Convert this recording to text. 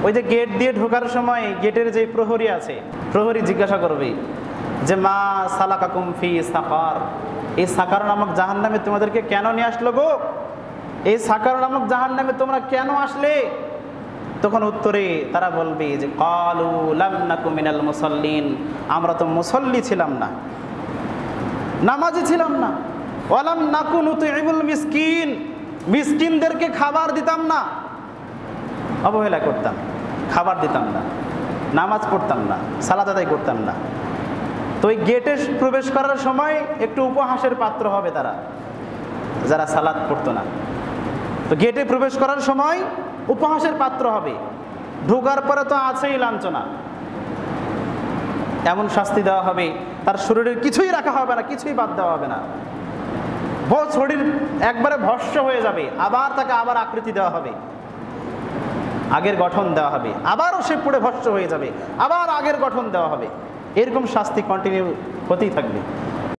ওই যে গেট দিয়ে ঢোকার সময় গেটের যে প্রহরী আছে, প্রহরী জিজ্ঞাসা করবে যে মা সালাকাকুম ফি সাকার, এই সাকার নামক জাহান্নামে তোমাদেরকে কেন নিয়ে আসলো গো? এই সাকার নামক জাহান্নামে তোমরা কেন আসলে? তখন উত্তরে তারা বলবে যে ক্বালু লাম নাকু মিনাল মুসাল্লিন, আমরা তো মুসল্লি ছিলাম না, নামাজি ছিলাম না। ওয়ালাম নাকু নুতিউল মিসকিন, মিসকিনদেরকে খাবার দিতাম না, অবহেলা করতাম, খাবার দিতাম না, নামাজ পড়তাম না, সালাত আদায় করতাম না। তো ওই গেটে প্রবেশ করার সময় একটু উপহাসের পাত্র হবে তারা, যারা সালাত পড়তো না। তো গেটে প্রবেশ করার সময় উপহাসের পাত্র হবে, ঢোকার পরে তো আছেই লাঞ্ছনা। এমন শাস্তি দেওয়া হবে, তার শরীরের কিছুই রাখা হবে না, কিছুই বাদ দেওয়া হবে না, শরীর একবারে ভস্ম হয়ে যাবে। আবার তাকে আবার আকৃতি দেওয়া হবে, আগের গঠন দেওয়া হবে, আবারও সে পুড়ে ভস্ম হয়ে যাবে, আবার আগের গঠন দেওয়া হবে। এরকম শাস্তি কন্টিনিউ হতেই থাকবে।